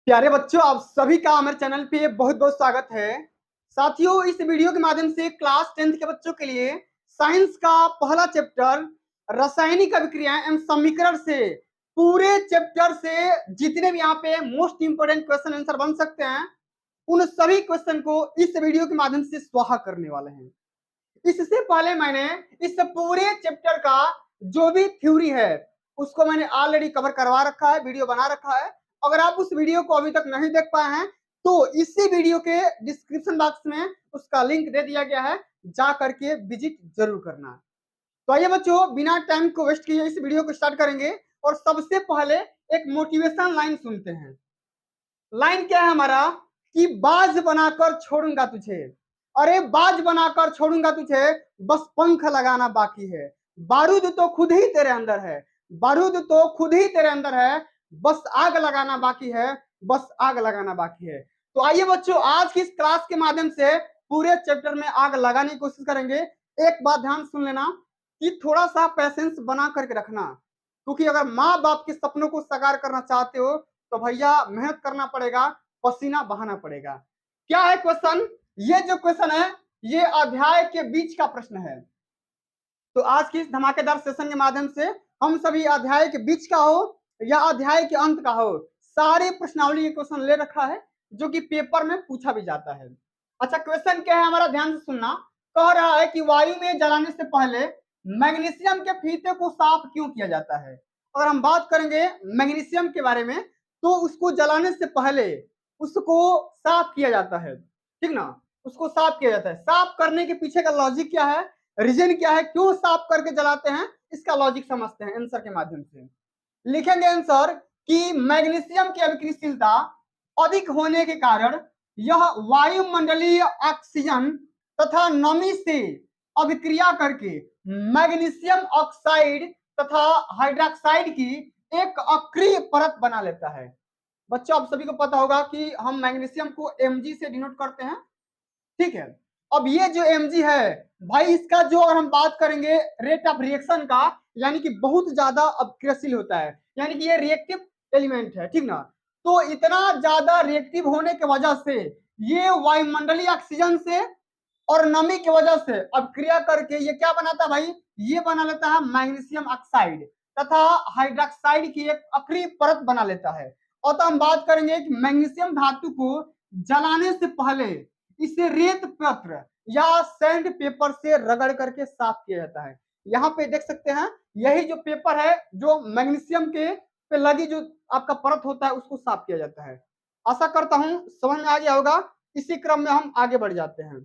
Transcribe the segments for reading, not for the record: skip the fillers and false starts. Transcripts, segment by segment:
प्यारे बच्चों, आप सभी का हमारे चैनल पे बहुत बहुत स्वागत है। साथियों, इस वीडियो के माध्यम से क्लास 10th के बच्चों के लिए साइंस का पहला चैप्टर रासायनिक अभिक्रियाएं एवं समीकरण से पूरे चैप्टर से जितने भी यहाँ पे मोस्ट इंपोर्टेंट क्वेश्चन आंसर बन सकते हैं, उन सभी क्वेश्चन को इस वीडियो के माध्यम से स्वाहा करने वाले हैं। इससे पहले मैंने इस पूरे चैप्टर का जो भी थ्योरी है उसको मैंने ऑलरेडी कवर करवा रखा है, वीडियो बना रखा है। अगर आप उस वीडियो को अभी तक नहीं देख पाए हैं तो इसी वीडियो के डिस्क्रिप्शन बॉक्स में उसका लिंक दे दिया गया है, जा करके विजिट जरूर करना। तो आइए बच्चों, बिना टाइम को वेस्ट किए इस वीडियो को स्टार्ट करेंगे और सबसे पहले एक मोटिवेशन लाइन सुनते हैं। लाइन क्या है हमारा कि बाज बनाकर छोड़ूंगा तुझे। अरे बाज बनाकर छोड़ूंगा तुझे, बस पंख लगाना बाकी है। बारूद तो खुद ही तेरे अंदर है, बारूद तो खुद ही तेरे अंदर है, बस आग लगाना बाकी है, बस आग लगाना बाकी है। तो आइए बच्चों, आज की इस क्लास के माध्यम से पूरे चैप्टर में आग लगाने की कोशिश करेंगे। एक बात ध्यान सुन लेना कि थोड़ा सा पैसेंस बना करके रखना, क्योंकि अगर माँ बाप के सपनों को साकार करना चाहते हो तो भैया मेहनत करना पड़ेगा, पसीना बहाना पड़ेगा। क्या है क्वेश्चन? ये जो क्वेश्चन है ये अध्याय के बीच का प्रश्न है। तो आज की इस धमाकेदार सेशन के माध्यम से हम सभी अध्याय के बीच का हो या अध्याय के अंत का हो, सारे प्रश्नावली के क्वेश्चन ले रखा है जो कि पेपर में पूछा भी जाता है। अच्छा, क्वेश्चन क्या है हमारा, ध्यान से सुनना। कह रहा है कि वायु में जलाने से पहले मैग्नीशियम के फीते को साफ क्यों किया जाता है। अगर हम बात करेंगे मैग्नीशियम के बारे में तो उसको जलाने से पहले उसको साफ किया जाता है, ठीक ना। उसको साफ किया जाता है। साफ करने के पीछे का लॉजिक क्या है, रीजन क्या है, क्यों साफ करके जलाते हैं, इसका लॉजिक समझते हैं आंसर के माध्यम से। लिखेंगे आंसर कि मैग्नीशियम की अभिक्रियाशीलता अधिक होने के कारण यह वायुमंडलीय ऑक्सीजन तथा नमी से अभिक्रिया करके मैग्नीशियम ऑक्साइड तथा हाइड्रोक्साइड की एक अक्रिय परत बना लेता है। बच्चों, आप सभी को पता होगा कि हम मैग्नीशियम को Mg से डिनोट करते हैं, ठीक है। अब ये जो Mg है भाई, इसका जो अगर हम बात करेंगे रेट ऑफ रिएक्शन का, यानी कि बहुत ज्यादा अभिक्रियाशील होता है, यानी कि ये रिएक्टिव एलिमेंट है, ठीक ना। तो इतना ज्यादा रिएक्टिव होने की वजह से ये वायुमंडलीय ऑक्सीजन से और नमी की वजह से अभिक्रिया करके ये क्या बनाता है भाई, ये बना लेता है मैग्नीशियम ऑक्साइड तथा हाइड्रोक्साइड की एक अक्रिय परत बना लेता है। और तो हम बात करेंगे कि मैग्नीशियम धातु को जलाने से पहले इसे रेत पत्र या सैंड पेपर से रगड़ करके साफ किया जाता है। यहाँ पे देख सकते हैं, यही जो पेपर है जो मैग्नीशियम के पे लगी जो आपका परत होता है उसको साफ किया जाता है। आशा करता हूं समझ में आ गया होगा। इसी क्रम में हम आगे बढ़ जाते हैं,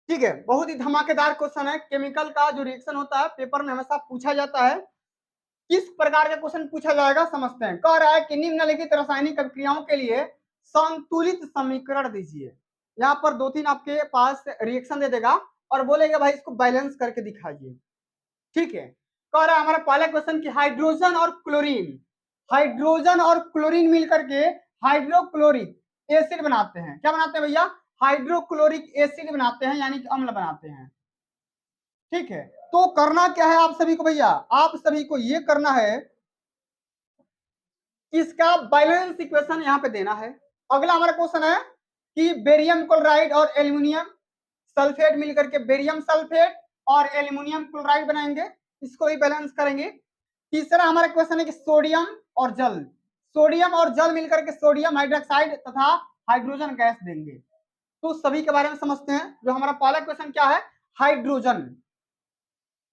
ठीक है। बहुत ही धमाकेदार क्वेश्चन है। केमिकल का जो रिएक्शन होता है पेपर में हमेशा पूछा जाता है। किस प्रकार का क्वेश्चन पूछा जाएगा समझते हैं। कह रहा है कि निम्नलिखित रासायनिक अभिक्रियाओं के लिए संतुलित समीकरण दीजिए। यहाँ पर दो तीन आपके पास रिएक्शन दे देगा और बोलेगा भाई इसको बैलेंस करके दिखाइए, ठीक है। कह रहा है हमारा पहला क्वेश्चन कि हाइड्रोजन और क्लोरीन मिलकर के हाइड्रोक्लोरिक एसिड बनाते हैं। क्या बनाते हैं भैया? हाइड्रोक्लोरिक एसिड बनाते हैं, यानी कि अम्ल बनाते हैं, ठीक है। तो करना क्या है आप सभी को भैया, आप सभी को ये करना है, इसका बैलेंस इक्वेशन यहाँ पे देना है। अगला हमारा क्वेश्चन है कि बेरियम क्लोराइड और एल्यूमिनियम सल्फेट मिलकर के बेरियम सल्फेट और एल्यूमिनियम क्लोराइड बनाएंगे, इसको भी बैलेंस करेंगे। तीसरा हमारा क्वेश्चन है कि सोडियम और जल मिलकर के सोडियम हाइड्रोक्साइड तथा हाइड्रोजन गैस देंगे। तो सभी के बारे में समझते हैं। जो हमारा पहला क्वेश्चन क्या है, हाइड्रोजन।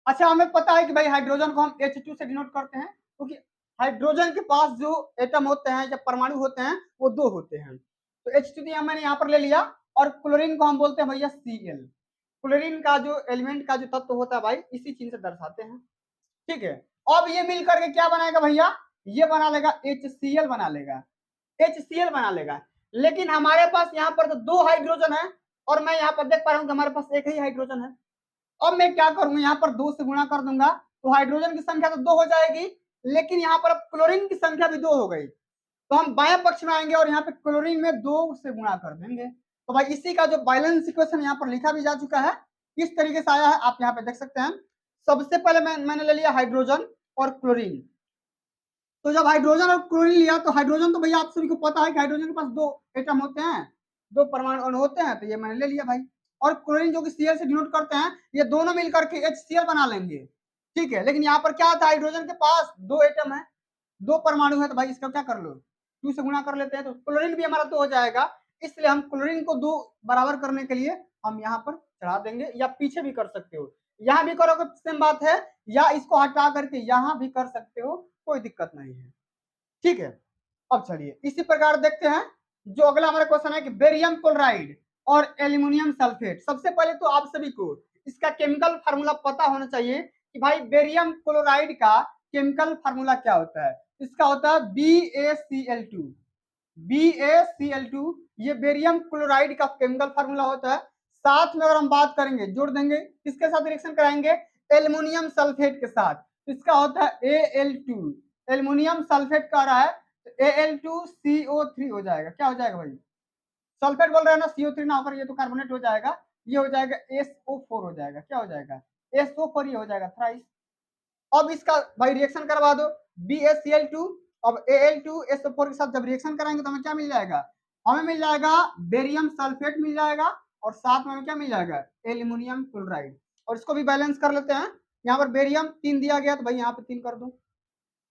अच्छा, हमें पता है कि भाई हाइड्रोजन को हम H2 से डिनोट करते हैं, क्योंकि हाइड्रोजन के पास जो एटम होते हैं या परमाणु होते हैं वो दो होते हैं। तो H2 मैंने यहाँ पर ले लिया। और क्लोरीन को हम बोलते हैं भैया Cl। क्लोरीन का जो एलिमेंट का जो तत्व होता है भाई, इसी चिन्ह से दर्शाते हैं, ठीक है। अब ये मिल करके क्या बनाएगा भैया, ये बना लेगा HCl बना लेगा, HCl बना लेगा। लेकिन हमारे पास यहाँ पर तो दो हाइड्रोजन है और मैं यहाँ पर देख पा रहा हूँ कि हमारे पास एक ही हाइड्रोजन है। अब मैं क्या करूंगा, यहाँ पर 2 से गुणा कर दूंगा तो हाइड्रोजन की संख्या तो 2 हो जाएगी, लेकिन यहाँ पर अब क्लोरीन की संख्या भी 2 हो गई। तो हम बाएं पक्ष में आएंगे और यहाँ पे क्लोरीन में 2 से गुणा कर देंगे। तो भाई इसी का जो बैलेंस इक्वेशन यहाँ पर लिखा भी जा चुका है, किस तरीके से आया है आप यहाँ पे देख सकते हैं। सबसे पहले मैंने ले लिया हाइड्रोजन और क्लोरीन, तो जब हाइड्रोजन और क्लोरीन लिया तो हाइड्रोजन तो भैया आप सभी को पता है कि हाइड्रोजन के पास 2 एटम होते हैं, 2 परमाणु अणु होते हैं, तो ये मैंने ले लिया भाई। और क्लोरीन जो कि Cl से डिनोट करते हैं, ये दोनों मिलकर के HCl बना लेंगे, ठीक है। लेकिन यहाँ पर क्या था, हाइड्रोजन के पास 2 एटम है, 2 परमाणु है, तो भाई इसका क्या कर लो, 2 से गुणा कर लेते हैं, तो क्लोरीन भी हमारा 2 हो जाएगा। इसलिए हम क्लोरीन को 2 बराबर करने के लिए हम यहाँ पर चढ़ा देंगे, या पीछे भी कर सकते हो, यहाँ भी करोगे सेम बात है, या इसको हटा करके यहाँ भी कर सकते हो, कोई दिक्कत नहीं है, ठीक है। अब चलिए इसी प्रकार देखते हैं जो अगला हमारा क्वेश्चन है कि बेरियम क्लोराइड और एल्यूमिनियम सल्फेट। सबसे पहले तो आप सभी को इसका केमिकल फार्मूला पता होना चाहिए कि भाई बेरियम क्लोराइड का केमिकल फार्मूला क्या होता है। इसका होता है BaCl2। BaCl2 ये बेरियम क्लोराइड का केमिकल फार्मूला होता है। साथ में अगर हम बात करेंगे, जोड़ देंगे, किसके साथ रिएक्शन कराएंगे, एल्युमिनियम सल्फेट के साथ, इसका होता है Al2। एल्युमिनियम सल्फेट का रहा है Al2CO3 हो जाएगा, क्या हो जाएगा भाई, सल्फेट बोल रहे हैं ना, CO3 ना होकर ये तो कार्बोनेट हो जाएगा, ये हो जाएगा SO4 हो जाएगा, क्या हो जाएगा SO4 ये हो जाएगा थ्राइस। अब इसका भाई रिएक्शन करवा दो BaCl2, अब Al2SO4 के साथ जब रिएक्शन कराएंगे तो हमें क्या मिल जाएगा, हमें मिल जाएगा बेरियम सल्फेट मिल जाएगा, और साथ में हमें क्या मिल जाएगा, एल्युमिनियम क्लोराइड। और इसको भी बैलेंस कर लेते हैं, यहाँ पर बेरियम 3 दिया गया तो भाई यहाँ पे 3 कर दो,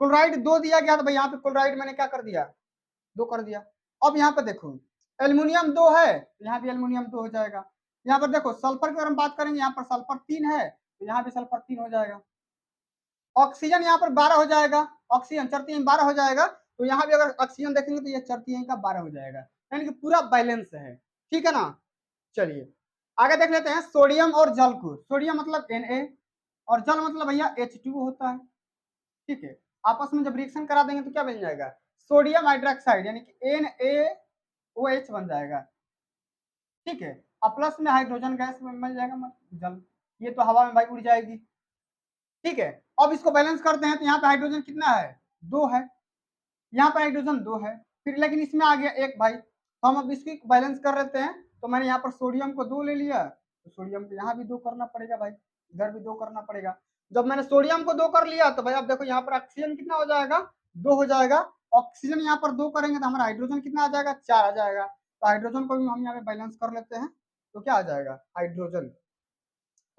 क्लोराइड 2 दिया गया तो भाई यहाँ पे क्लोराइड मैंने क्या कर दिया, 2 कर दिया। अब यहाँ पे देखो एल्युमिनियम 2 है, यहाँ भी एल्युमिनियम 2 हो जाएगा। यहाँ पर देखो सल्फर की अगर हम बात करेंगे, यहाँ पर सल्फर 3 है तो यहाँ भी सल्फर 3 हो जाएगा। ऑक्सीजन यहाँ पर 12 हो जाएगा, ऑक्सीजन चरती 12 हो जाएगा, तो यहाँ भी अगर ऑक्सीजन देखेंगे तो ये चरती का 12 हो जाएगा, यानी कि पूरा बैलेंस है, ठीक है ना। चलिए आगे देख लेते हैं सोडियम और जल को। सोडियम मतलब Na और जल मतलब भैया H2O होता है, ठीक है। आपस में जब रिएक्शन करा देंगे तो क्या बन जाएगा, सोडियम हाइड्रोक्साइड यानी कि NaOH बन जाएगा, ठीक है। और प्लस में हाइड्रोजन गैस में मिल जाएगा जल, ये तो हवा में भाई उड़ जाएगी, ठीक है। अब इसको बैलेंस करते हैं तो यहाँ पे हाइड्रोजन कितना है, 2 है, यहाँ पर हाइड्रोजन 2 है, फिर लेकिन इसमें आ गया 1 भाई, तो हम अब इसकी बैलेंस कर लेते हैं। तो मैंने यहाँ पर सोडियम को 2 ले लिया, तो सोडियम को यहाँ भी 2 करना पड़ेगा भाई, इधर भी 2 करना पड़ेगा। जब मैंने सोडियम को 2 कर लिया तो भाई अब देखो यहाँ पर ऑक्सीजन कितना हो जाएगा, 2 हो जाएगा। ऑक्सीजन यहाँ पर 2 करेंगे तो हमारा हाइड्रोजन कितना आ जाएगा, 4 आ जाएगा। तो हाइड्रोजन को भी हम यहाँ पे बैलेंस कर लेते हैं, तो क्या आ जाएगा हाइड्रोजन,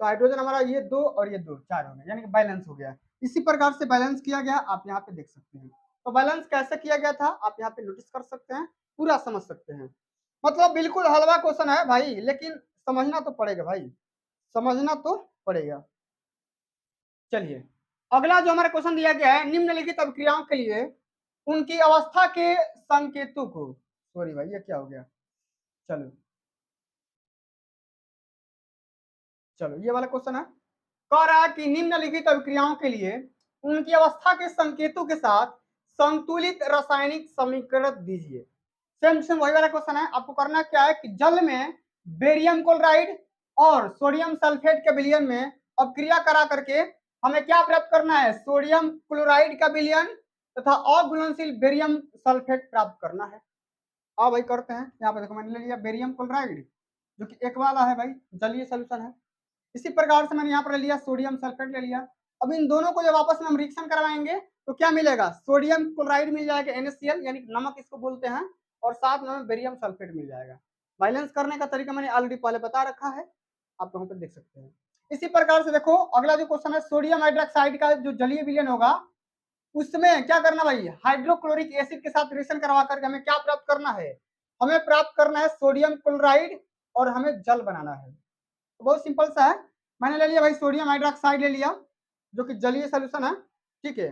तो हाइड्रोजन हमारा ये 2 और ये 2 4 हो गया, यानी कि बैलेंस हो गया। इसी प्रकार से बैलेंस किया गया, आप यहाँ पे देख सकते हैं। तो बैलेंस कैसे किया गया था आप यहाँ पे नोटिस कर सकते हैं, पूरा समझ सकते हैं। मतलब बिल्कुल हलवा क्वेश्चन है भाई, लेकिन समझना तो पड़ेगा भाई, समझना तो पड़ेगा। चलिए अगला जो हमारा क्वेश्चन दिया गया है, निम्नलिखित अभिक्रियाओं के लिए उनकी अवस्था के संकेतों को, सॉरी भाई ये क्या हो गया, चलो चलो ये वाला क्वेश्चन है, कह रहा है कि निम्नलिखित अभिक्रियाओं के लिए उनकी अवस्था के संकेतों के साथ संतुलित रासायनिक समीकरण दीजिए। सेम सेम वही वाला क्वेश्चन है। आपको करना क्या है कि जल में बेरियम क्लोराइड और सोडियम सल्फेट के विलयन में अभिक्रिया करा करके हमें क्या प्राप्त करना है, सोडियम क्लोराइड का विलयन तथा अघुलनशील बेरियम सल्फेट प्राप्त करना है। हाँ भाई करते हैं। यहाँ पे देखो मैंने ले लिया बेरियम क्लोराइड जो कि एक वाला है भाई, जलीय सॉल्यूशन है। इसी प्रकार से मैंने यहाँ पर ले लिया सोडियम सल्फेट ले लिया। अब इन दोनों को जब आपस में हम रिएक्शन करवाएंगे तो क्या मिलेगा, सोडियम क्लोराइड मिल जाएगा NaCl यानी नमक इसको बोलते हैं, और साथ में बेरियम सल्फेट मिल जाएगा। बैलेंस करने का तरीका मैंने ऑलरेडी पहले बता रखा है, आप यहाँ पे देख सकते हैं। इसी प्रकार से देखो अगला जो क्वेश्चन है, सोडियम हाइड्रोक्साइड का जो जलीय विलयन होगा उसमें क्या करना भाई, हाइड्रोक्लोरिक एसिड के साथ रिएक्शन करवा करके हमें क्या प्राप्त करना है, हमें प्राप्त करना है सोडियम क्लोराइड और हमें जल बनाना है। तो बहुत सिंपल सा है। मैंने ले लिया भाई सोडियम हाइड्रोक्साइड ले लिया जो कि जलीय सॉल्यूशन है, ठीक है।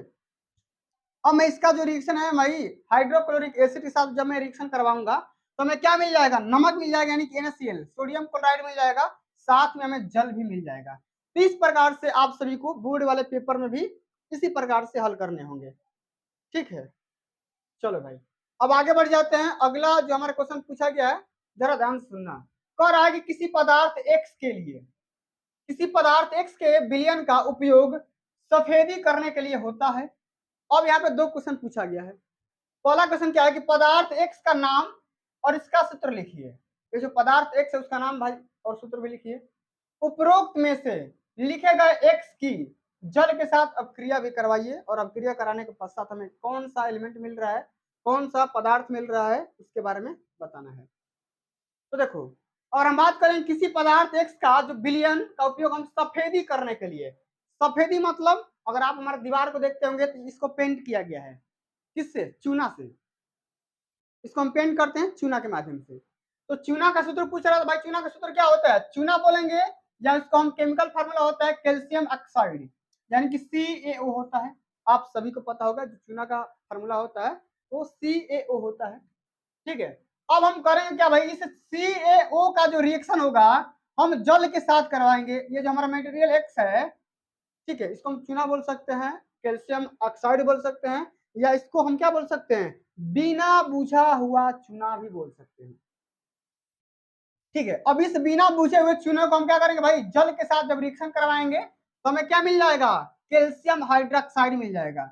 अब मैं इसका जो रिएक्शन है भाई हाइड्रोक्लोरिक एसिड के साथ जब मैं रिएक्शन करवाऊंगा तो हमें क्या मिल जाएगा, नमक मिल जाएगा यानी कि NaCl, सोडियम क्लोराइड मिल जाएगा, साथ में हमें जल भी मिल जाएगा। तो इस प्रकार से आप सभी को बोर्ड वाले पेपर में भी इसी प्रकार से हल करने होंगे, ठीक है। चलो भाई अब आगे बढ़ जाते हैं। अगला जो हमारा क्वेश्चन पूछा गया है जरा ध्यान सुनना। कह रहा है कि किसी पदार्थ X के लिए, किसी पदार्थ X के विलयन का उपयोग सफेदी करने के लिए होता है। अब यहाँ पे 2 क्वेश्चन पूछा गया है। पहला क्वेश्चन क्या है कि पदार्थ X का नाम और इसका सूत्र लिखिए। ये जो पदार्थ X है उसका नाम भाई और सूत्र भी लिखिए। उपरोक्त में से लिखे गए X की जल के साथ अपक्रिया भी करवाइए, और अपक्रिया कराने के पश्चात हमें कौन सा एलिमेंट मिल रहा है, कौन सा पदार्थ मिल रहा है, उसके बारे में बताना है। तो देखो, और हम बात करें किसी पदार्थ एक्स का जो विलयन का उपयोग हम सफेदी करने के लिए, सफेदी मतलब अगर आप हमारे दीवार को देखते होंगे तो इसको पेंट किया गया है, किससे? चूना से। इसको हम पेंट करते हैं चूना के माध्यम से। तो चूना का सूत्र पूछ रहा था भाई, चूना का सूत्र क्या होता है? चूना बोलेंगे, या इसको हम केमिकल फार्मूला होता है कैल्शियम ऑक्साइड, यानी कि CaO होता है। आप सभी को पता होगा जो चूना का फार्मूला होता है वो CaO होता है। ठीक है, अब हम करेंगे क्या भाई, इस CaO का जो रिएक्शन होगा हम जल के साथ करवाएंगे। ये जो हमारा मटेरियल एक्स है, ठीक है, इसको हम चूना बोल सकते हैं, कैल्शियम ऑक्साइड बोल सकते हैं, या इसको हम क्या बोल सकते हैं, बिना बुझा हुआ चूना भी बोल सकते हैं। ठीक है, अब इस बिना बुझे हुए चूने को हम क्या करेंगे भाई, जल के साथ जब रिएक्शन करवाएंगे तो हमें क्या मिल जाएगा, कैल्शियम हाइड्रोक्साइड मिल जाएगा,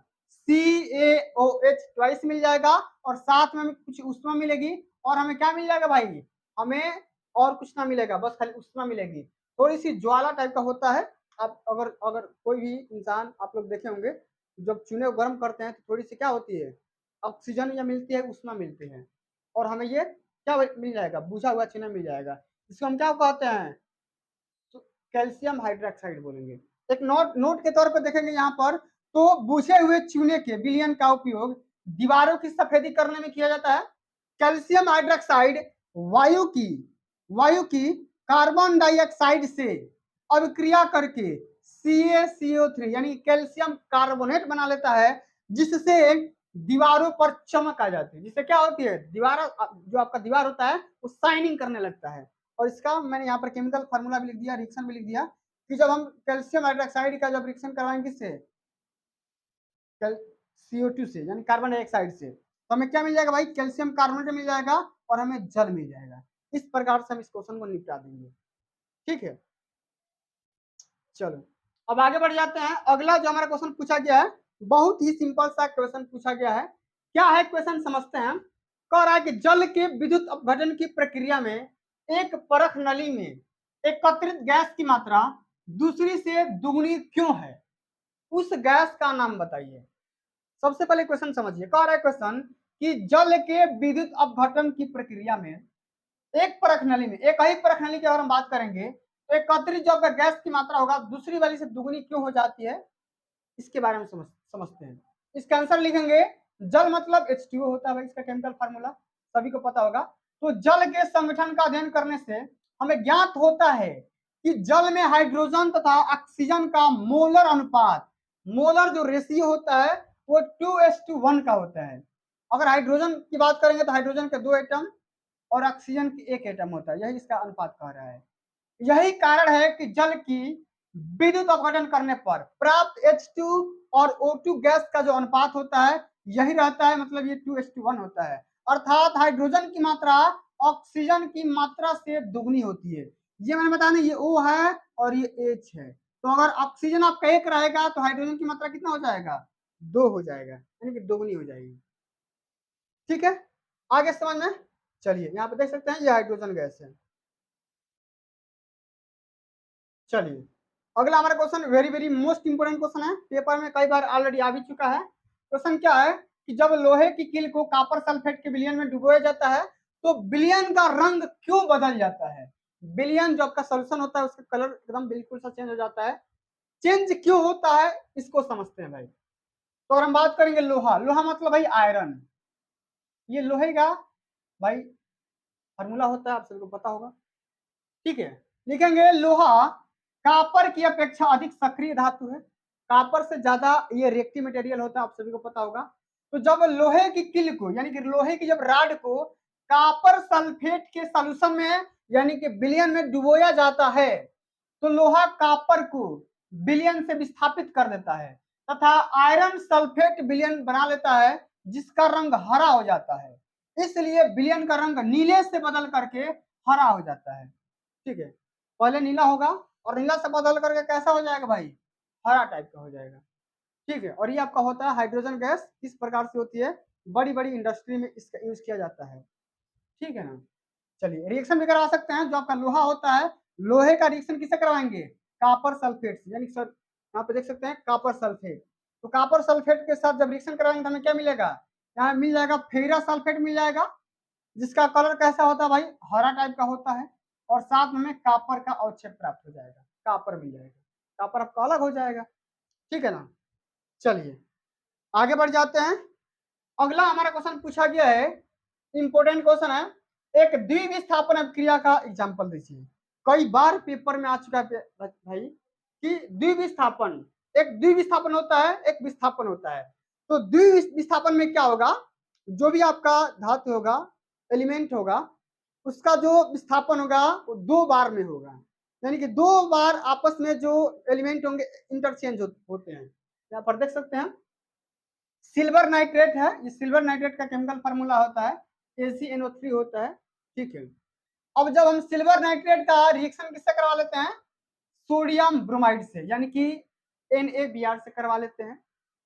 CaOH ट्वाइस मिल जाएगा, और साथ में हमें कुछ ऊष्मा मिलेगी, और हमें क्या मिल जाएगा भाई, हमें और कुछ ना मिलेगा, बस खाली ऊष्मा मिलेगी। थोड़ी सी ज्वाला टाइप का होता है। आप अगर अगर कोई भी इंसान आप लोग देखे होंगे, जब चूने को गर्म करते हैं तो थोड़ी सी क्या होती है, ऑक्सीजन या मिलती है, ऊष्मा मिलती है, और हमें ये क्या मिल जाएगा, बुझा हुआ चूना मिल जाएगा। इसको हम क्या कहते हैं, तो कैल्शियम हाइड्रोक्साइड बोलेंगे। एक नोट नोट के तौर पर देखेंगे यहाँ पर, तो बुझे हुए चूने के विलयन का उपयोग दीवारों की सफेदी करने में किया जाता है। कैल्शियम हाइड्रोक्साइड वायु की कार्बन डाइऑक्साइड से अभिक्रिया करके CaCO3 यानी कैल्शियम कार्बोनेट बना लेता है, जिससे दीवारों पर चमक आ जाती है। जिससे क्या होती है, दीवार जो आपका दीवार होता है वो शाइनिंग करने लगता है। और इसका मैंने यहाँ पर केमिकल फार्मूला भी लिख दिया, रिएक्शन भी लिख दिया, कि जब हम कैल्शियम हाइड्रोक्साइड का जब रिएक्शन करवाएंगे किससे, CO2 से यानी कार्बन डाइऑक्साइड से, तो हमें क्या मिल जाएगा भाई, कैल्शियम कार्बोनेट मिल जाएगा, और हमें जल मिल जाएगा। इस प्रकार से हम इस क्वेश्चन को निपटा देंगे। ठीक है, चलो अब आगे बढ़ जाते हैं। अगला जो हमारा क्वेश्चन पूछा गया है, बहुत ही सिंपल सा क्वेश्चन पूछा गया है। क्या है क्वेश्चन समझते हैं। कह रहा है कि जल के विद्युत अपघटन की प्रक्रिया में एक परख नली में एकत्रित गैस की मात्रा दूसरी से दुगनी क्यों है, उस गैस का नाम बताइए। सबसे पहले क्वेश्चन समझिए। कह रहा है क्वेश्चन कि जल के विद्युत अपघटन की प्रक्रिया में एक परख नली में, एक ही परख नली की अगर हम बात करेंगे, तो एकत्रित जो आपका गैस की मात्रा होगा दूसरी वाली से दुगनी क्यों हो जाती है, इसके बारे में समझते हैं। इसका आंसर लिखेंगे, जल मतलब H2O होता है भाई, इसका केमिकल फार्मूला सभी को पता होगा। तो जल के संगठन का अध्ययन करने से हमें ज्ञात होता है कि जल में हाइड्रोजन तथा ऑक्सीजन का मोलर अनुपात, मोलर जो रेशियो होता है वो 2:1 का होता है। अगर हाइड्रोजन की बात करेंगे तो हाइड्रोजन के 2 एटम और ऑक्सीजन की 1 एटम होता है, यही इसका अनुपात कह रहा है। यही कारण है कि जल की विद्युत अपघटन करने पर प्राप्त H2 और O2 गैस का जो अनुपात होता है यही रहता है, मतलब ये 2:1 होता है। अर्थात हाइड्रोजन की मात्रा ऑक्सीजन की मात्रा से दुगनी होती है। ये मैंने बताया ना, ये O है और ये H है। तो अगर ऑक्सीजन आपका 1 रहेगा तो हाइड्रोजन की मात्रा कितना हो जाएगा, 2 हो जाएगा, यानी कि दोगुनी हो जाएगी। ठीक है, आगे समझ में। चलिए यहाँ पे देख सकते हैं ये हाइड्रोजन गैस है। चलिए अगला हमारा question very very most important question है, पेपर में कई बार ऑलरेडी आ भी चुका है। क्वेश्चन क्या है कि जब लोहे की कील को कॉपर सल्फेट के विलयन में डुबोया जाता है तो विलयन का रंग क्यों बदल जाता है। विलयन जो आपका सोल्यूशन होता है उसका कलर एकदम बिल्कुल सा चेंज हो जाता है। चेंज क्यों होता है इसको समझते हैं भाई। तो अगर हम बात करेंगे लोहा, लोहा मतलब भाई आयरन, ये लोहे का भाई फार्मूला होता है, आप सबको पता होगा। ठीक है, लिखेंगे लोहा कापर की अपेक्षा अधिक सक्रिय धातु है, कापर से ज्यादा ये रिएक्टिव मटेरियल होता है, आप सभी को पता होगा। तो जब लोहे की किल को यानी कि लोहे की जब राड को कापर सल्फेट के सॉल्यूशन में यानी कि विलयन में डुबोया जाता है तो लोहा कापर को विलयन से विस्थापित कर देता है तथा आयरन सल्फेट विलयन बना लेता है जिसका रंग हरा हो जाता है। इसलिए विलयन का रंग नीले से बदल करके हरा हो जाता है। ठीक है, पहले नीला होगा और नीला से बदल करके कैसा हो जाएगा भाई, हरा टाइप का हो जाएगा। ठीक है, और ये आपका होता है हाइड्रोजन गैस, किस प्रकार से होती है, बड़ी बड़ी इंडस्ट्री में इसका यूज किया जाता है। ठीक है ना। चलिए रिएक्शन भी करवा सकते हैं, जो आपका लोहा होता है लोहे का रिएक्शन किससे करवाएंगे, कापर सल्फेट से, यानी सर यहाँ पे देख सकते हैं कॉपर सल्फेट। तो कॉपर सल्फेट के साथ जब रिएक्शन कराएंगे तो हमें क्या मिलेगा, यहाँ मिल जाएगा फेरस सल्फेट मिल जाएगा, जिसका कलर कैसा होता है भाई, हरा टाइप का होता है, और साथ में हमें कॉपर का अवक्षेप प्राप्त हो जाएगा, कॉपर मिल जाएगा, कॉपर आपका अलग हो जाएगा। ठीक है ना। चलिए आगे बढ़ जाते हैं। अगला हमारा क्वेश्चन पूछा गया है, इंपोर्टेंट क्वेश्चन है, एक द्विविस्थापन अभिक्रिया का एग्जांपल दीजिए। कई बार पेपर में आ चुका है भाई कि द्विविस्थापन, एक द्विविस्थापन होता है, एक विस्थापन होता है। तो द्विविस्थापन में क्या होगा, जो भी आपका धातु होगा, एलिमेंट होगा, उसका जो विस्थापन होगा वो 2 बार में होगा, यानी कि 2 बार आपस में जो एलिमेंट होंगे इंटरचेंज होते हैं। यहाँ पर देख सकते हैं सिल्वर नाइट्रेट है, ये सिल्वर नाइट्रेट का केमिकल फार्मूला होता है AgNO3 होता है। ठीक है, अब जब हम सिल्वर नाइट्रेट का रिएक्शन किससे करवा लेते हैं, सोडियम ब्रोमाइड से, यानी कि NaBr से करवा लेते हैं,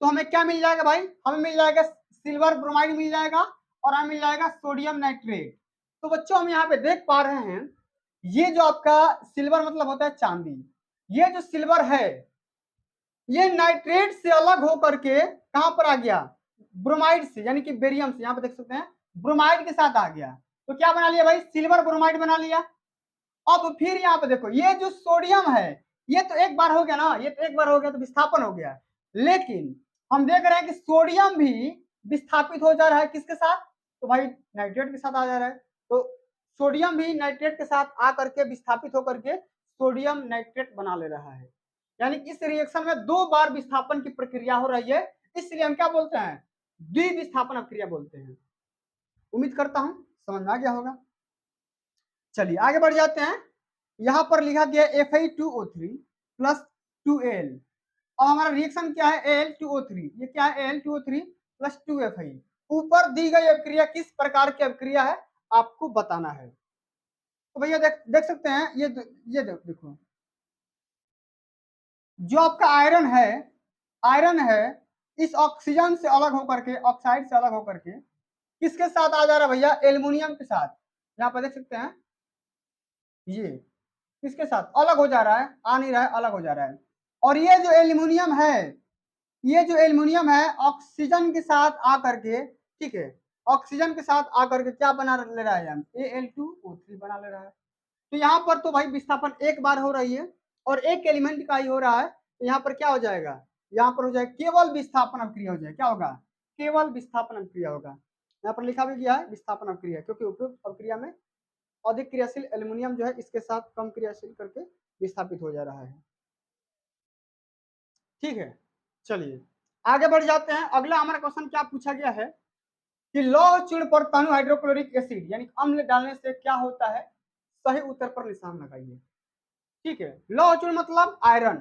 तो हमें क्या मिल जाएगा भाई, हमें मिल जाएगा सिल्वर ब्रोमाइड मिल जाएगा और हमें मिल जाएगा सोडियम नाइट्रेट। तो बच्चों हम यहाँ पे देख पा रहे हैं, ये जो आपका सिल्वर मतलब होता है चांदी, ये जो सिल्वर है ये नाइट्रेट से अलग होकर के कहां पर आ गया, ब्रोमाइड से, यानी कि बेरियम से, यहाँ पे देख सकते हैं ब्रोमाइड के साथ आ गया। तो क्या बना लिया भाई, सिल्वर ब्रोमाइड बना लिया। अब फिर यहाँ पे देखो ये जो सोडियम है ये तो एक बार हो गया ना, ये तो एक बार हो गया तो विस्थापन हो गया, लेकिन हम देख रहे हैं कि सोडियम भी विस्थापित हो जा रहा है किसके साथ, तो भाई नाइट्रेट के साथ आ जा रहा है। तो सोडियम भी नाइट्रेट के साथ आकर के विस्थापित होकर के सोडियम नाइट्रेट बना ले रहा है, यानी इस रिएक्शन में 2 बार विस्थापन की प्रक्रिया हो रही है, इसलिए हम क्या बोलते हैं, द्विविस्थापन अभिक्रिया बोलते हैं। उम्मीद करता हूं समझ में आ गया होगा। चलिए आगे बढ़ जाते हैं। यहां पर लिखा गया Fe2O3 प्लस 2Al। अब हमारा रिएक्शन क्या है, Al2O3, ये क्या है Al2O3 प्लस 2Fe। ऊपर दी गई अभिक्रिया किस प्रकार की अभिक्रिया है आपको बताना है। तो भैया देख सकते हैं ये देखो, जो आपका आयरन है इस ऑक्सीजन से अलग होकर के, ऑक्साइड से अलग होकर के किसके साथ आ जा रहा है भैया, एल्युमिनियम के साथ। यहाँ पर देख सकते हैं ये किसके साथ अलग हो जा रहा है, आ नहीं रहा है, अलग हो जा रहा है। और ये जो एल्युमिनियम है, ये जो एल्युमिनियम है ऑक्सीजन के साथ आकर के, ठीक है, ऑक्सीजन के साथ आकर के क्या बना ले रहा है, Al2O3 बना ले रहा है। तो यहाँ पर तो भाई विस्थापन एक बार हो रही है और एक एलिमेंट का ही हो रहा है, तो यहाँ पर क्या हो जाएगा, यहाँ पर हो जाएगा केवल विस्थापन अभिक्रिया हो जाएगा, क्या होगा, केवल विस्थापन अभिक्रिया होगा। यहाँ पर लिखा भी गया है विस्थापन अभिक्रिया, क्योंकि उपयुक्त अभिक्रिया में अधिक क्रियाशील एल्युमिनियम जो है इसके साथ कम क्रियाशील करके विस्थापित हो जा रहा है। ठीक है, चलिए आगे बढ़ जाते हैं। अगला हमारा क्वेश्चन क्या पूछा गया है कि लौह चूर्ण पर तनु हाइड्रोक्लोरिक एसिड यानी अम्ल डालने से क्या होता है, सही उत्तर पर निशान लगाइए। ठीक है, लौह चूर्ण मतलब आयरन,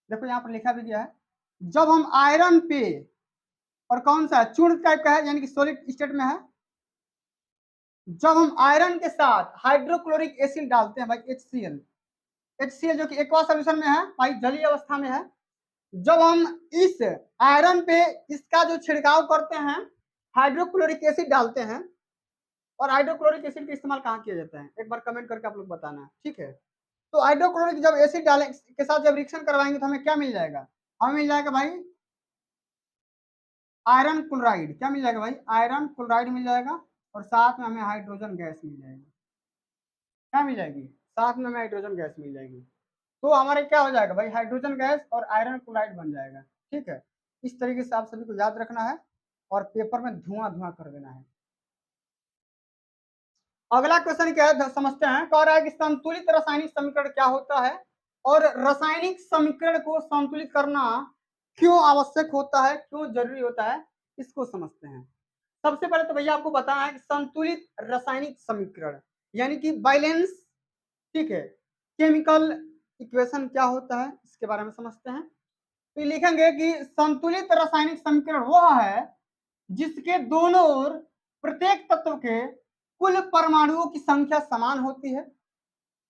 देखो यहाँ पर लिखा भी गया है, जब हम आयरन पे, और कौन सा चूर्ण टाइप का है यानी कि सॉलिड स्टेट में है, जब हम आयरन के साथ हाइड्रोक्लोरिक एसिड डालते हैं भाई HCl जो कि एक्वा सॉल्यूशन में है भाई, जलीय अवस्था में है, जब हम इस आयरन पे इसका जो छिड़काव करते हैं, हाइड्रोक्लोरिक एसिड डालते हैं, और हाइड्रोक्लोरिक एसिड का इस्तेमाल कहाँ किया जाता है एक बार कमेंट करके आप लोग बताना है। ठीक है, तो हाइड्रोक्लोरिक जब एसिड डाले के साथ जब रिएक्शन करवाएंगे तो हमें क्या मिल जाएगा, हमें मिल जाएगा भाई आयरन क्लोराइड, क्या मिल जाएगा भाई, आयरन क्लोराइड मिल जाएगा, और साथ में हमें हाइड्रोजन गैस मिल जाएगी, क्या मिल जाएगी, साथ में हमें हाइड्रोजन गैस मिल जाएगी। तो हमारे क्या हो जाएगा भाई, हाइड्रोजन गैस और आयरन क्लोराइड बन जाएगा। ठीक है, इस तरीके से आप सभी को याद रखना है और पेपर में धुआं धुआं कर देना है। अगला क्वेश्चन क्या है समझते हैं, कह रहा है कि संतुलित रासायनिक समीकरण क्या होता है और रासायनिक समीकरण को संतुलित करना क्यों आवश्यक होता है, क्यों जरूरी होता है, इसको समझते हैं। सबसे पहले तो भैया आपको बताना है कि संतुलित रासायनिक समीकरण यानी कि बैलेंस, ठीक है, केमिकल इक्वेशन क्या होता है इसके बारे में समझते हैं। तो लिखेंगे कि संतुलित रासायनिक समीकरण वह है जिसके दोनों ओर प्रत्येक तत्व के कुल परमाणुओं की संख्या समान होती है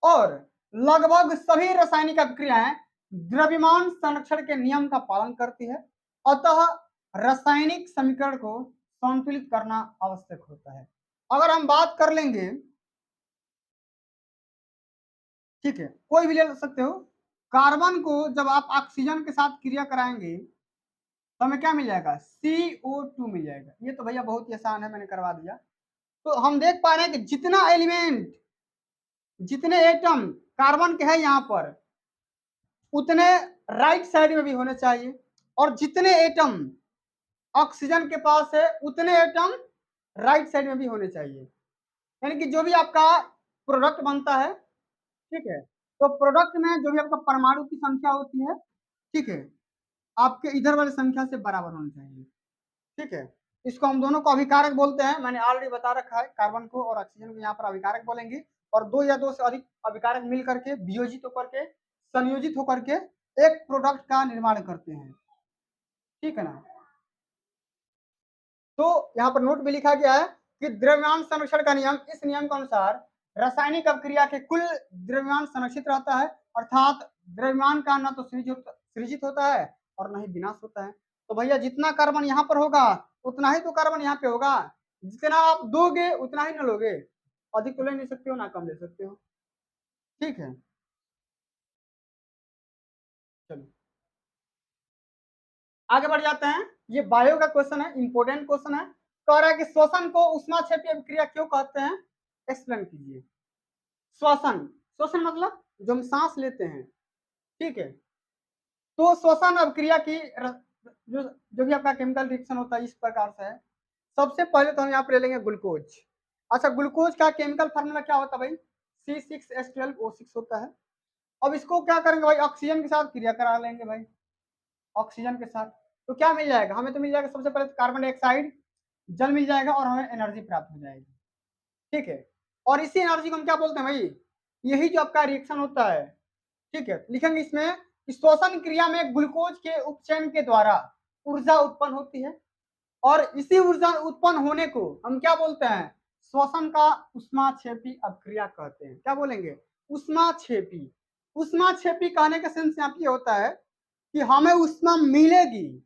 और लगभग सभी रासायनिक अभिक्रियाएं द्रव्यमान संरक्षण के नियम का पालन करती है, अतः रासायनिक समीकरण को संतुलित करना आवश्यक होता है। अगर हम बात कर लेंगे, ठीक है, कोई भी ले सकते हो, कार्बन को जब आप ऑक्सीजन के साथ क्रिया कराएंगे तो हमें क्या मिल जाएगा, CO2 मिल जाएगा। ये तो भैया बहुत ही आसान है, मैंने करवा दिया। तो हम देख पा रहे हैं कि जितना एलिमेंट, जितने एटम कार्बन के हैं यहाँ पर, उतने राइट साइड में भी होने चाहिए, और जितने एटम ऑक्सीजन के पास है उतने एटम राइट साइड में भी होने चाहिए। यानी कि जो भी आपका प्रोडक्ट बनता है, ठीक है, तो प्रोडक्ट में जो भी आपका परमाणु की संख्या होती है, ठीक है, आपके इधर वाली संख्या से बराबर होनी चाहिए। ठीक है, इसको हम दोनों को अभिकारक बोलते हैं, मैंने ऑलरेडी बता रखा है। कार्बन को और ऑक्सीजन को यहाँ पर अभिकारक बोलेंगे, और दो या दो से अधिक अभिकारक मिल करके वियोजित होकर के, संयोजित होकर के एक प्रोडक्ट का निर्माण करते हैं। ठीक है ना। तो यहाँ पर नोट में लिखा गया है कि द्रव्यमान संरक्षण का नियम, इस नियम के अनुसार रासायनिक अभिक्रिया के कुल द्रव्यमान संरक्षित रहता है, अर्थात द्रव्यमान का न तो सृजित होता है और न ही विनाश होता है। तो भैया जितना कार्बन यहाँ पर होगा उतना ही तो कार्बन यहाँ पे होगा, जितना आप दोगे उतना ही न लोगे, अधिक तो ले नहीं सकते हो ना कम ले सकते हो। ठीक है, चलो आगे बढ़ जाते हैं। ये बायो का क्वेश्चन है, इंपोर्टेंट क्वेश्चन है। कह रहा है कि श्वसन को ऊष्माक्षेपी अभिक्रिया क्यों कहते हैं, एक्सप्लेन कीजिए। श्वसन, श्वसन मतलब जो हम सांस लेते हैं, ठीक है। तो श्वसन अभिक्रिया की जो भी आपका केमिकल रिएक्शन होता है इस प्रकार से है। सबसे पहले तो हम यहाँ पर ले लेंगे ग्लूकोज। अच्छा, ग्लूकोज का केमिकल फार्मूला क्या होता है भाई, C6H12O6 होता है। अब इसको क्या करेंगे भाई, ऑक्सीजन के साथ क्रिया करा लेंगे भाई, ऑक्सीजन के साथ। तो क्या मिल जाएगा हमें, तो मिल जाएगा सबसे पहले कार्बन डाइऑक्साइड, जल मिल जाएगा और हमें एनर्जी प्राप्त हो जाएगी। ठीक है, और इसी एनर्जी को हम क्या बोलते हैं भाई, यही जो आपका रिएक्शन होता है। ठीक है, लिखेंगे इसमें कि श्वसन क्रिया में ग्लूकोज के उपचयन के द्वारा ऊर्जा उत्पन्न होती है, और इसी ऊर्जा उत्पन्न होने को हम क्या बोलते हैं, श्वसन का ऊष्माक्षेपी अभिक्रिया कहते हैं। क्या बोलेंगे, ऊष्माक्षेपी। ऊष्माक्षेपी कहने का सेंस यहाँ पे होता है कि हमें ऊष्मा मिलेगी,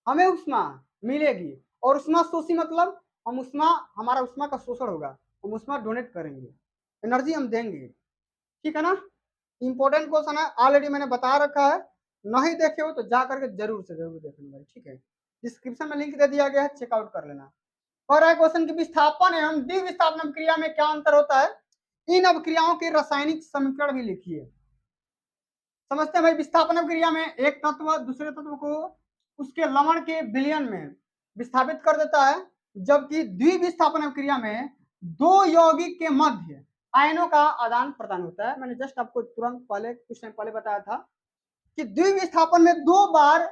हमें ऊष्मा मिलेगी, और ऊष्मा शोषी मतलब हम ऊष्मा, हमारा ऊष्मा का शोषण होगा, हम ऊष्मा डोनेट करेंगे, एनर्जी हम देंगे। ठीक है ना। इंपॉर्टेंट क्वेश्चन है, ऑलरेडी मैंने बता रखा है, नहीं देखे हो तो जा करके जरूर से जरूर देखना भाई। ठीक है, डिस्क्रिप्शन में लिंक दे दिया गया है, चेकआउट कर लेना। और है क्वेश्चन की विस्थापन एवं द्विविस्थापन अभिक्रिया में क्या अंतर होता है, इन अभिक्रियाओं के रासायनिक समीकरण भी लिखिए। समझते हैं भाई, विस्थापन अभिक्रिया में एक तत्व दूसरे तत्व को उसके लवण के विलयन में विस्थापित कर देता है, जबकि द्विविस्थापन अभिक्रिया में दो यौगिक के मध्य आयनों का आदान प्रदान होता है। मैंने जस्ट आपको तुरंत पहले कुछ टाइम पहले बताया था कि द्विविस्थापन में दो बार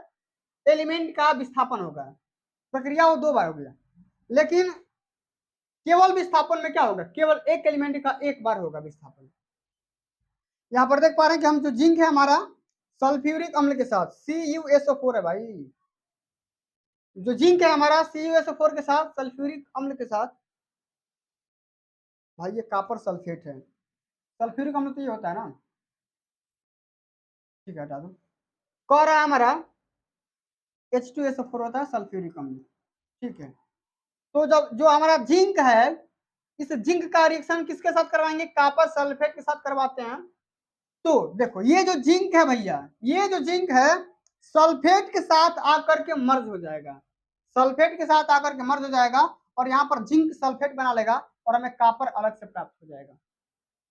एलिमेंट का विस्थापन होगा, प्रक्रिया वो दो बार हो गया, लेकिन केवल विस्थापन में क्या होगा, केवल एक एलिमेंट का एक बार होगा विस्थापन। यहाँ पर देख पा रहे हैं कि हम जो जिंक है हमारा सल्फ्यूरिक अम्ल के साथ CuSO4 है भाई, जो जिंक है हमारा CuSO4 के साथ सल्फ्यूरिक अम्ल के साथ, भाई ये कॉपर सल्फेट है। सल्फ्यूरिक अम्ल तो ये होता है ना, ठीक है हटा दो। कह रहा है हमारा H2SO4 होता है सल्फ्यूरिक अम्ल। ठीक है, तो जब जो हमारा जिंक है, इस जिंक का रिएक्शन किसके साथ करवाएंगे, कॉपर सल्फेट के साथ करवाते हैं। तो देखो ये जो जिंक है भैया, ये जो जिंक है सल्फेट के साथ आकर के मर्ज हो जाएगा, सल्फेट के साथ आकर के मर्ज हो जाएगा, और यहाँ पर जिंक सल्फेट बना लेगा और हमें कॉपर अलग से प्राप्त हो जाएगा।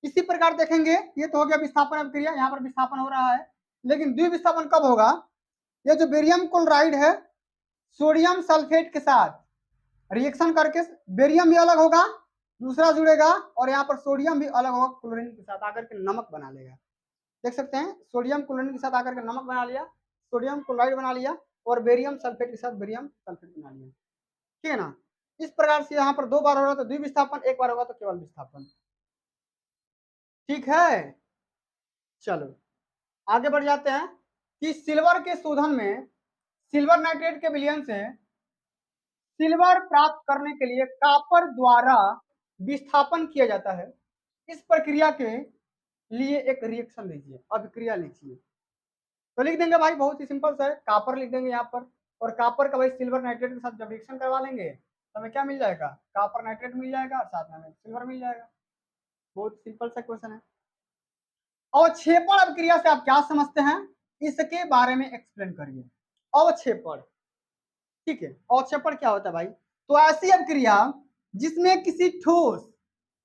इसी प्रकार देखेंगे, ये तो हो गया विस्थापन अभिक्रिया, यहाँ पर विस्थापन हो रहा है, लेकिन द्विविस्थापन कब होगा, ये जो बेरियम क्लोराइड है सोडियम सल्फेट के साथ रिएक्शन करके बेरियम भी अलग होगा, दूसरा जुड़ेगा, और यहाँ पर सोडियम भी अलग होगा, क्लोरीन के साथ आकर के नमक बना लेगा। देख सकते हैं, सोडियम क्लोरीन के साथ आकर के नमक बना लिया, सोडियम क्लोराइड बना लिया, और बेरियम सल्फेट के साथ बेरियम सल्फेट बना लिया। ठीक है ना। इस प्रकार से यहाँ पर दो बार हो रहा तो द्विविस्थापन, एक बार होगा तो केवल विस्थापन। ठीक है, चलो आगे बढ़ जाते हैं कि सिल्वर के शोधन में सिल्वर नाइट्रेट के विलयन से सिल्वर प्राप्त करने के लिए कॉपर द्वारा विस्थापन किया जाता है। इस प्रक्रिया के लिए एक रिएक्शन लिखिए, अभिक्रिया लिखिए। तो लिख देंगे भाई, बहुत ही सिंपल सा है, कॉपर लिख देंगे यहाँ पर, और कॉपर का भाई सिल्वर नाइट्रेट के साथ जब रिएक्शन करवा लेंगे तो हमें क्या मिल जाएगा, कॉपर नाइट्रेट मिल जाएगा, और साथ में हमें सिल्वर मिल जाएगा। बहुत सिंपल सा क्वेश्चन है। अवक्षेपण अभिक्रिया से आप क्या समझते हैं, इसके बारे में एक्सप्लेन करिए। अवक्षेपण, ठीक है, अवक्षेपण क्या होता है भाई? तो ऐसी अभिक्रिया जिसमें किसी ठोस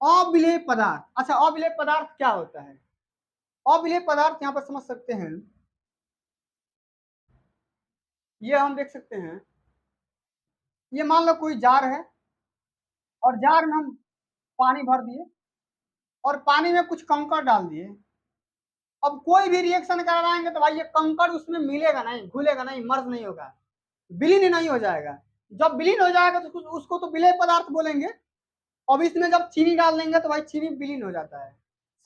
अविलेय पदार्थ, अच्छा अविलेय पदार्थ क्या होता है? अविलेय पदार्थ यहाँ पर समझ सकते हैं, ये हम देख सकते हैं, ये मान लो कोई जार है और जार में हम पानी भर दिए और पानी में कुछ कंकड़ डाल दिए। अब कोई भी रिएक्शन करवाएंगे तो भाई ये कंकड़ उसमें मिलेगा नहीं, घुलेगा नहीं, मर्ज नहीं होगा, विलीन नहीं हो जाएगा। जब विलीन हो जाएगा तो उसको तो विलेय पदार्थ बोलेंगे। अब इसमें जब चीनी डाल देंगे तो भाई चीनी विलीन हो जाता है,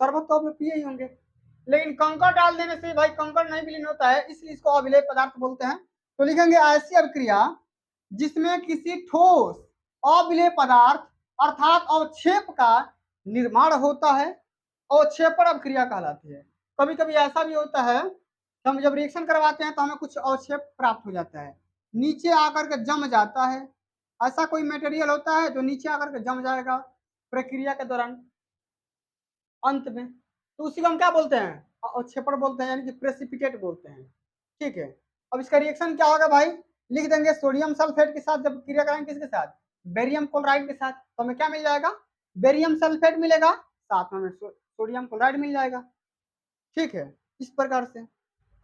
शरबत तो आप पिए ही होंगे, लेकिन कंकड़ डाल देने से भाई कंकड़ नहीं विलीन होता है, इसलिए इसको अविलेय पदार्थ बोलते हैं। तो लिखेंगे ऐसी अभिक्रिया जिसमें किसी ठोस अविलेय पदार्थ अर्थात अवक्षेप का निर्माण होता है, अवक्षेपण अभिक्रिया कहलाती है। कभी कभी ऐसा भी होता है कि हम जब रिएक्शन करवाते हैं तो हमें कुछ अवक्षेप प्राप्त हो जाता है, नीचे आकर के जम जाता है। ऐसा कोई मटेरियल होता है जो नीचे आकर के जम जाएगा प्रक्रिया के दौरान अंत में, तो उसी को हम क्या बोलते हैं? अवक्षेपण बोलते हैं, यानी कि प्रेसिपिटेट बोलते हैं। ठीक है, अब इसका रिएक्शन क्या होगा भाई? लिख देंगे सोडियम सल्फेट के साथ जब क्रिया करेंगे, किसके साथ? बेरियम क्लोराइड के साथ, तो हमें क्या मिल जाएगा? बेरियम सल्फेट मिलेगा, साथ में सोडियम क्लोराइड मिल जाएगा। ठीक है, इस प्रकार से।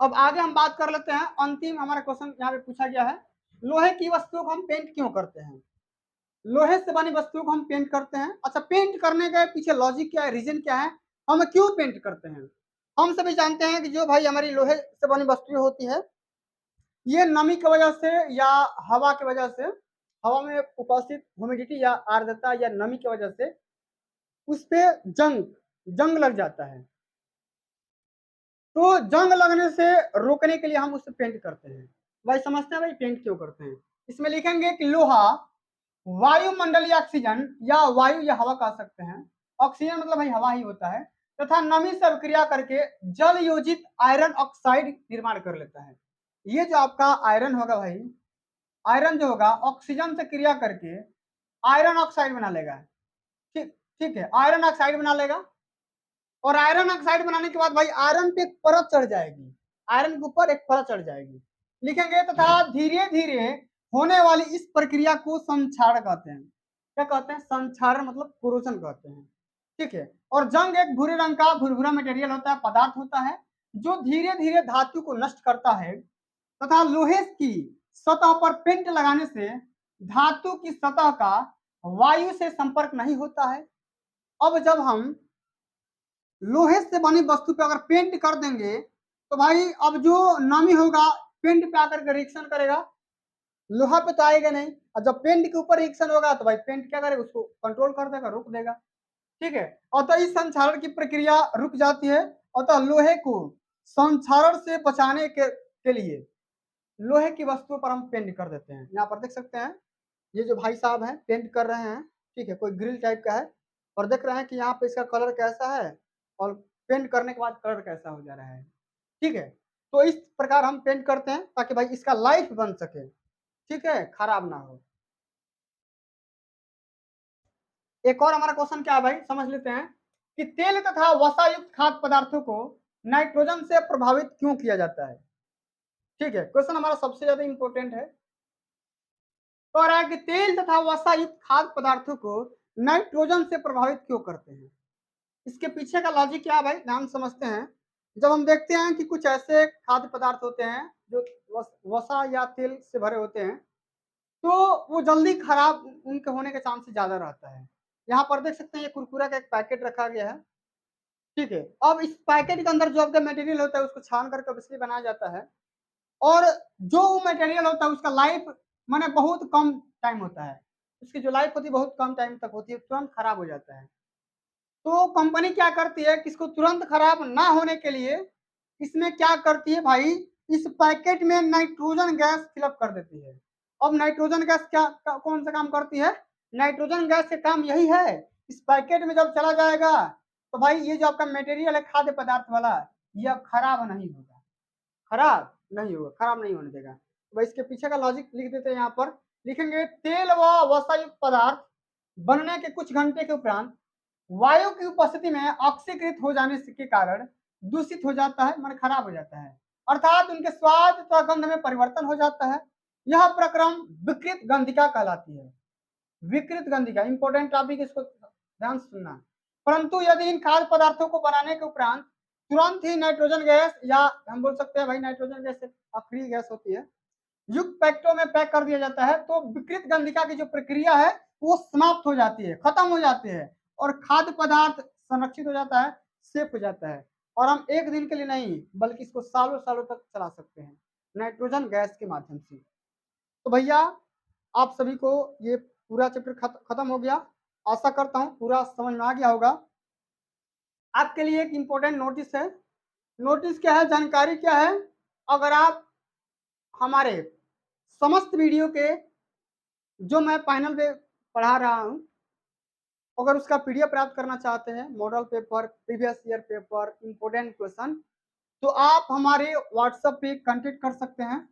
अब आगे हम बात कर लेते हैं, अंतिम हमारा क्वेश्चन यहाँ पे पूछा गया है, लोहे की वस्तुओं को हम पेंट क्यों करते हैं? लोहे से बनी वस्तुओं को हम पेंट करते हैं। अच्छा, पेंट करने के पीछे लॉजिक क्या है, रीजन क्या है, हम क्यों पेंट करते हैं? हम सभी जानते हैं कि जो भाई हमारी लोहे से बनी वस्तुएं होती है, ये नमी की वजह से या हवा की वजह से, हवा में उपस्थित ह्यूमिडिटी या आर्द्रता या नमी की वजह से उस पे जंग लग जाता है। तो जंग लगने से रोकने के लिए हम उसे पेंट करते हैं। भाई समझते हैं भाई पेंट क्यों करते हैं? इसमें लिखेंगे कि लोहा वायुमंडलीय ऑक्सीजन या वायु या हवा कह सकते हैं, ऑक्सीजन मतलब भाई हवा ही होता है, तथा नमी से अभिक्रिया करके जल योजित आयरन ऑक्साइड निर्माण कर लेता है। ये जो आपका आयरन होगा भाई, आयरन जो होगा ऑक्सीजन से क्रिया करके आयरन ऑक्साइड बना लेगा। ठीक ठीक है, आयरन ऑक्साइड बना लेगा और आयरन ऑक्साइड बनाने के बाद भाई आयरन पे एक परत चढ़ जाएगी, आयरन के ऊपर एक परत चढ़ जाएगी। लिखेंगे तथा धीरे धीरे होने वाली इस प्रक्रिया को संक्षारण कहते हैं। क्या कहते हैं? संक्षारण मतलब कोरोजन कहते हैं। ठीक है, और जंग एक भूरे रंग का भुरभुरा मटेरियल होता है, पदार्थ होता है, जो धीरे धीरे धातु को नष्ट करता है तथा लोहे की सतह पर पेंट लगाने से धातु की सतह का वायु से संपर्क नहीं होता है। अब जब हम लोहे से बनी वस्तु पे अगर पेंट कर देंगे तो भाई अब जो नमी होगा पेंट पे आकर के रिएक्शन करेगा, लोहा पे तो आएगा नहीं, और जब पेंट के ऊपर रिएक्शन होगा तो भाई पेंट क्या करेगा? उसको कंट्रोल कर देगा, रोक देगा। ठीक है, अतः इस संक्षारण की प्रक्रिया रुक जाती है। अतः लोहे को संक्षारण से बचाने के लिए लोहे की वस्तुओं पर हम पेंट कर देते हैं। यहाँ पर देख सकते हैं, ये जो भाई साहब हैं पेंट कर रहे हैं, ठीक है, कोई ग्रिल टाइप का है, और देख रहे हैं कि यहाँ पे इसका कलर कैसा है और पेंट करने के बाद कलर कैसा हो जा रहा है। ठीक है, तो इस प्रकार हम पेंट करते हैं ताकि भाई इसका लाइफ बन सके, ठीक है, खराब ना हो। एक और हमारा क्वेश्चन क्या है भाई, समझ लेते हैं कि तेल तथा वसा युक्त खाद्य पदार्थों को नाइट्रोजन से प्रभावित क्यों किया जाता है? ठीक है, क्वेश्चन हमारा सबसे ज्यादा इंपॉर्टेंट है। कह रहा है कि तेल तथा वसा युक्त खाद्य पदार्थों को नाइट्रोजन से प्रभावित क्यों करते हैं? इसके पीछे का लॉजिक क्या है भाई, ध्यान समझते हैं। जब हम देखते हैं कि कुछ ऐसे खाद्य पदार्थ होते हैं जो वसा या तेल से भरे होते हैं, तो वो जल्दी खराब उनके होने के चांस ज्यादा रहता है। यहाँ पर देख सकते हैं, ये कुरकुरा का एक पैकेट रखा गया है। ठीक है, अब इस पैकेट के अंदर जो आपका मटेरियल होता है उसको छान करके बिस्किट बनाया जाता है, और जो मटेरियल होता है उसका लाइफ माने बहुत कम टाइम होता है, उसकी जो लाइफ होती है बहुत कम टाइम तक होती है, तुरंत खराब हो जाता है। तो कंपनी क्या करती है कि इसको तुरंत खराब ना होने के लिए इसमें क्या करती है भाई, इस पैकेट में नाइट्रोजन गैस फिलअप कर देती है। अब नाइट्रोजन गैस कौन सा काम करती है? नाइट्रोजन गैस का काम यही है, इस पैकेट में जब चला जाएगा तो भाई ये जो आपका मटेरियल है खाद्य पदार्थ वाला, ये अब खराब नहीं होगा, खराब नहीं होगा, खराब नहीं होने देगा। तो इसके पीछे का लॉजिक लिख देते हैं। यहाँ पर लिखेंगे तेल व वसायुक्त पदार्थ बनने के कुछ घंटे के उपरांत वायु की उपस्थिति में ऑक्सीकृत हो जाने के कारण दूषित हो जाता है, मन खराब हो जाता है, अर्थात उनके स्वाद तथा गंध में परिवर्तन हो जाता है। यह प्रक्रम विकृत गंधिका कहलाती है। विकृत गंधिका इंपॉर्टेंट टॉपिक, इसको ध्यान से सुनना। परंतु यदि इन खाद्य पदार्थों को बनाने के उपरांत तुरंत ही नाइट्रोजन गैस, या हम बोल सकते हैं भाई नाइट्रोजन गैस आखिरी गैस होती है, युक्त पैकेटों में पैक कर दिया जाता है, तो विकृत गंधिका की जो प्रक्रिया है वो समाप्त हो जाती है, खत्म हो जाती है, और खाद्य पदार्थ संरक्षित हो जाता है, सेफ हो जाता है। और हम एक दिन के लिए नहीं बल्कि इसको सालों सालों तक चला सकते हैं नाइट्रोजन गैस के माध्यम से। तो भैया आप सभी को ये पूरा चैप्टर खत्म हो गया। आशा करता हूँ पूरा समझ में आ गया होगा। आपके लिए एक इंपॉर्टेंट नोटिस है। नोटिस क्या है, जानकारी क्या है, अगर आप हमारे समस्त वीडियो के जो मैं पैनल पे पढ़ा रहा हूँ, अगर उसका पीडीएफ प्राप्त करना चाहते हैं, model paper, previous year paper, important question, तो आप हमारे व्हाट्सएप पे कांटेक्ट कर सकते हैं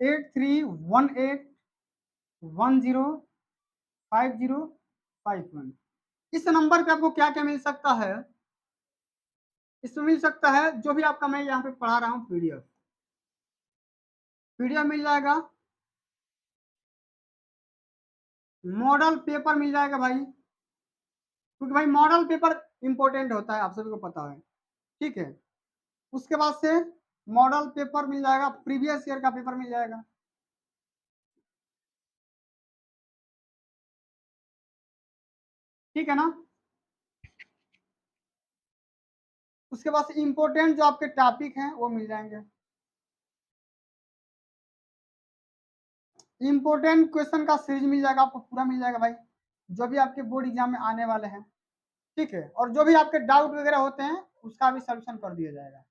8318105051। इस नंबर पे आपको क्या क्या मिल सकता है, इसमें मिल सकता है जो भी आपका मैं यहाँ पे पढ़ा रहा हूँ पीडीएफ मिल जाएगा, मॉडल पेपर मिल जाएगा भाई, क्योंकि भाई मॉडल पेपर इंपॉर्टेंट होता है, आप सभी को पता है, ठीक है। उसके बाद से मॉडल पेपर मिल जाएगा, प्रीवियस ईयर का पेपर मिल जाएगा, ठीक है ना। उसके बाद से इंपॉर्टेंट जो आपके टॉपिक हैं वो मिल जाएंगे, इंपॉर्टेंट क्वेश्चन का सीरीज मिल जाएगा आपको, पूरा मिल जाएगा भाई, जो भी आपके बोर्ड एग्जाम में आने वाले हैं, ठीक है। और जो भी आपके डाउट वगैरह होते हैं उसका भी सॉल्यूशन कर दिया जाएगा।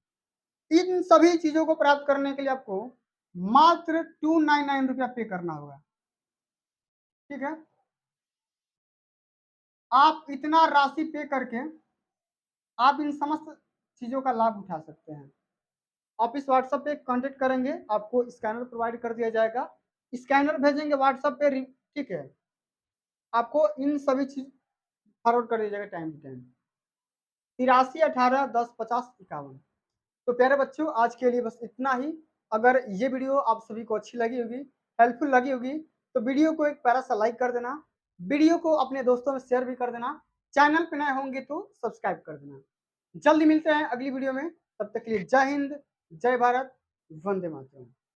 इन सभी चीजों को प्राप्त करने के लिए आपको मात्र 299 रुपया पे करना होगा, ठीक है। आप इतना राशि पे करके आप इन समस्त चीजों का लाभ उठा सकते हैं। आप इस व्हाट्सएप पे कांटेक्ट करेंगे, आपको स्कैनर प्रोवाइड कर दिया जाएगा, स्कैनर भेजेंगे व्हाट्सएप पे, ठीक है। आपको इन सभी चीज फॉरवर्ड कर दिया जाएगा टाइम टू टाइम। 8318105051। तो प्यारे बच्चों आज के लिए बस इतना ही। अगर ये वीडियो आप सभी को अच्छी लगी होगी, हेल्पफुल लगी होगी, तो वीडियो को एक प्यारा सा लाइक कर देना, वीडियो को अपने दोस्तों में शेयर भी कर देना, चैनल पे नए होंगे तो सब्सक्राइब कर देना। जल्दी मिलते हैं अगली वीडियो में, तब तक के लिए जय हिंद, जय भारत, वंदे मातरम।